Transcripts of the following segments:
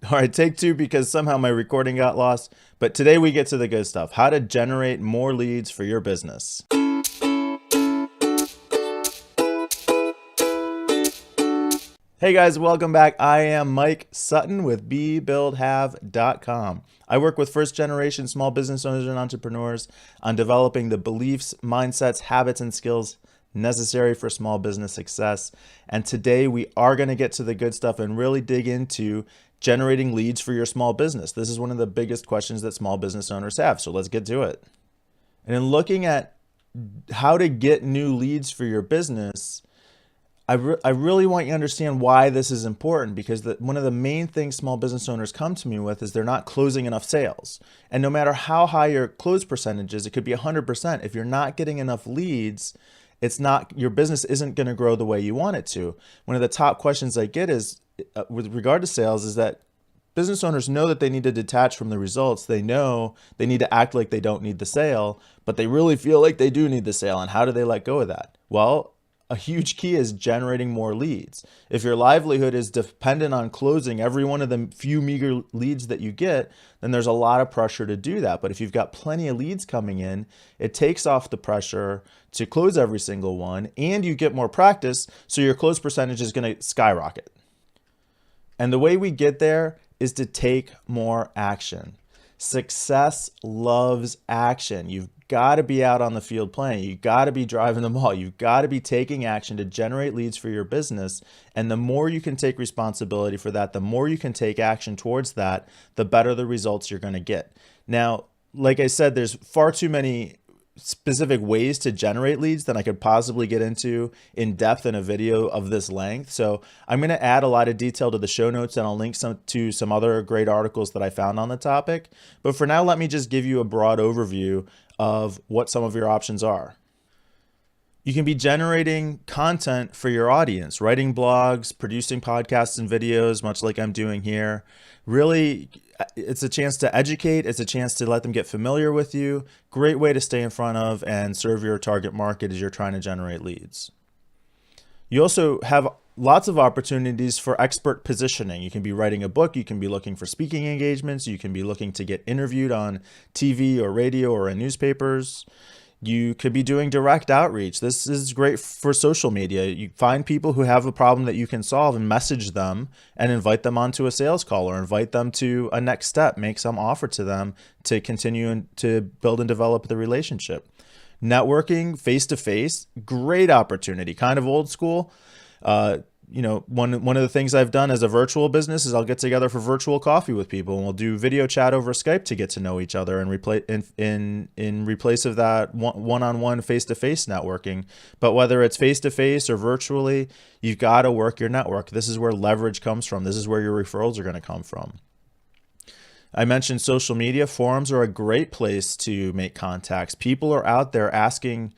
All right, take two because somehow my recording got lost. But today we get to the good stuff, how to generate more leads for your business. Hey guys, welcome back. I am Mike Sutton with bbh.bz. I work with first generation small business owners and entrepreneurs on developing the beliefs, mindsets, habits, and skills necessary for small business success. And today we are going to get to the good stuff and really dig into generating leads for your small business. This is one of the biggest questions that small business owners have. So let's get to it. And in looking at how to get new leads for your business, I really want you to understand why this is important, because one of the main things small business owners come to me with is they're not closing enough sales. And no matter how high your close percentage is, it could be 100%. If you're not getting enough leads, your business isn't going to grow the way you want it to. One of the top questions I get is with regard to sales is that business owners know that they need to detach from the results. They know they need to act like they don't need the sale, but they really feel like they do need the sale. And how do they let go of that? Well, a huge key is generating more leads. If your livelihood is dependent on closing every one of the few meager leads that you get, then there's a lot of pressure to do that. But if you've got plenty of leads coming in, it takes off the pressure to close every single one, and you get more practice, so your close percentage is going to skyrocket. And the way we get there is to take more action. Success loves action. You've got to be out on the field playing. You've got to be driving the ball. You've got to be taking action to generate leads for your business. And the more you can take responsibility for that, the more you can take action towards that, the better the results you're going to get. Now, like I said, there's far too many specific ways to generate leads than I could possibly get into in depth in a video of this length. So I'm going to add a lot of detail to the show notes, and I'll link to some other great articles that I found on the topic. But for now, let me just give you a broad overview of what some of your options are. You can be generating content for your audience, writing blogs, producing podcasts and videos, much like I'm doing here. Really, it's a chance to educate. It's a chance to let them get familiar with you. Great way to stay in front of and serve your target market as you're trying to generate leads. You also have lots of opportunities for expert positioning. You can be writing a book. You can be looking for speaking engagements. You can be looking to get interviewed on TV or radio or in newspapers. You could be doing direct outreach. This is great for social media. You find people who have a problem that you can solve and message them and invite them onto a sales call or invite them to a next step, make some offer to them to continue to build and develop the relationship. Networking face-to-face, great opportunity, kind of old school. One of the things I've done as a virtual business is I'll get together for virtual coffee with people, and we'll do video chat over Skype to get to know each other and in replace of that one-on-one face-to-face networking. But whether it's face-to-face or virtually, you've got to work your network. This is where leverage comes from. This is where your referrals are going to come from. I mentioned social media. Forums are a great place to make contacts. People are out there asking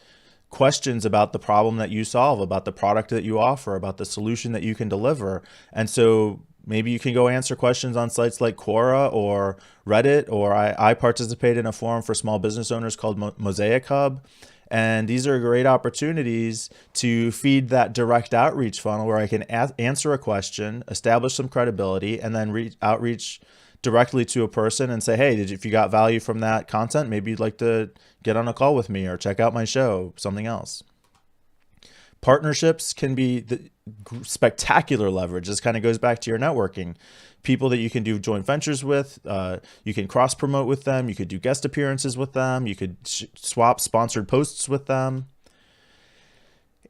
questions about the problem that you solve, about the product that you offer, about the solution that you can deliver. And so maybe you can go answer questions on sites like Quora or Reddit, or I participate in a forum for small business owners called Mosaic Hub. And these are great opportunities to feed that direct outreach funnel where I can answer a question, establish some credibility, and then outreach directly to a person and say, hey, if you got value from that content, maybe you'd like to get on a call with me or check out my show, something else. Partnerships can be the spectacular leverage. This kind of goes back to your networking. People that you can do joint ventures with, you can cross promote with them, you could do guest appearances with them, you could swap sponsored posts with them.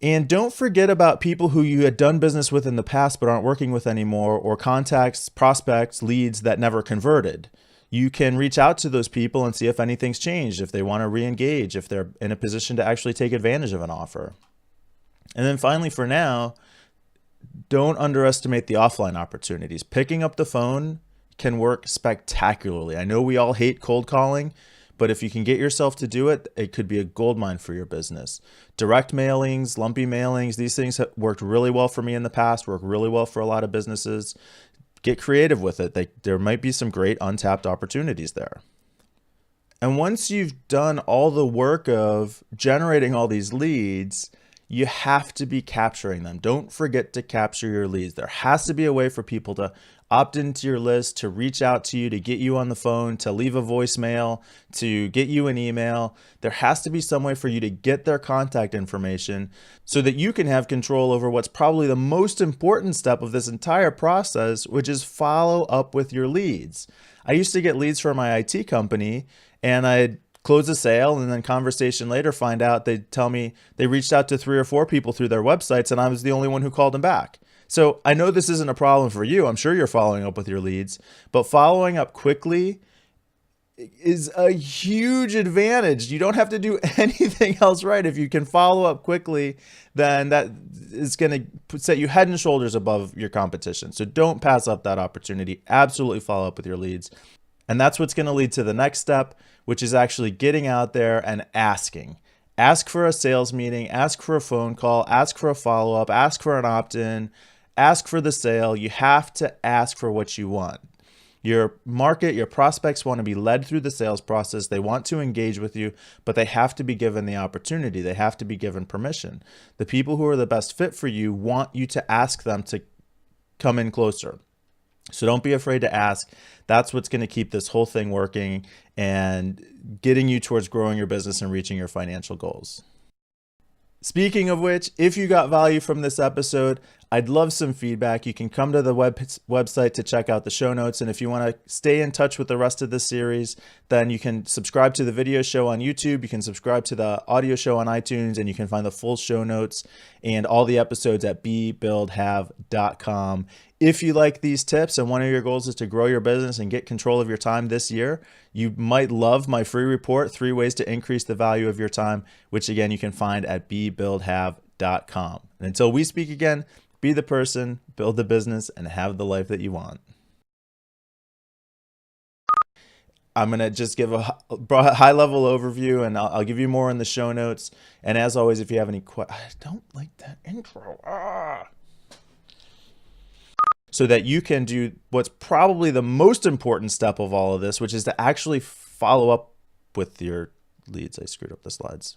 And don't forget about people who you had done business with in the past but aren't working with anymore, or contacts, prospects, leads that never converted. You can reach out to those people and see if anything's changed, if they want to re-engage, if they're in a position to actually take advantage of an offer. And then finally, for now, don't underestimate the offline opportunities. Picking up the phone can work spectacularly. I know we all hate cold calling, but if you can get yourself to do it, it could be a goldmine for your business. Direct mailings, lumpy mailings, these things have worked really well for me in the past, work really well for a lot of businesses. Get creative with it. There might be some great untapped opportunities there. And once you've done all the work of generating all these leads, you have to be capturing them. Don't forget to capture your leads. There has to be a way for people to opt into your list, to reach out to you, to get you on the phone, to leave a voicemail, to get you an email. There has to be some way for you to get their contact information so that you can have control over what's probably the most important step of this entire process, which is follow up with your leads. I used to get leads from my IT company, and I'd close a sale, and then conversation later find out they'd tell me they reached out to 3 or 4 people through their websites, and I was the only one who called them back. So I know this isn't a problem for you. I'm sure you're following up with your leads, but following up quickly is a huge advantage. You don't have to do anything else right. If you can follow up quickly, then that is going to set you head and shoulders above your competition. So don't pass up that opportunity. Absolutely follow up with your leads. And that's what's going to lead to the next step, which is actually getting out there and asking. Ask for a sales meeting, ask for a phone call, ask for a follow-up, ask for an opt-in, ask for the sale. You have to ask for what you want. Your market, your prospects want to be led through the sales process. They want to engage with you, but they have to be given the opportunity. They have to be given permission. The people who are the best fit for you want you to ask them to come in closer. So don't be afraid to ask. That's what's going to keep this whole thing working and getting you towards growing your business and reaching your financial goals. Speaking of which, if you got value from this episode, I'd love some feedback. You can come to the website to check out the show notes. And if you want to stay in touch with the rest of the series, then you can subscribe to the video show on YouTube. You can subscribe to the audio show on iTunes, and you can find the full show notes and all the episodes at bbh.bz. If you like these tips and one of your goals is to grow your business and get control of your time this year, you might love my free report, 3 ways to increase the value of your time, which again, you can find at bbh.bz. And until we speak again, be the person, build the business, and have the life that you want. I'm going to just give a high-level overview, and I'll give you more in the show notes. And as always, if you have any questions, I don't like that intro. So that you can do what's probably the most important step of all of this, which is to actually follow up with your leads. I screwed up the slides.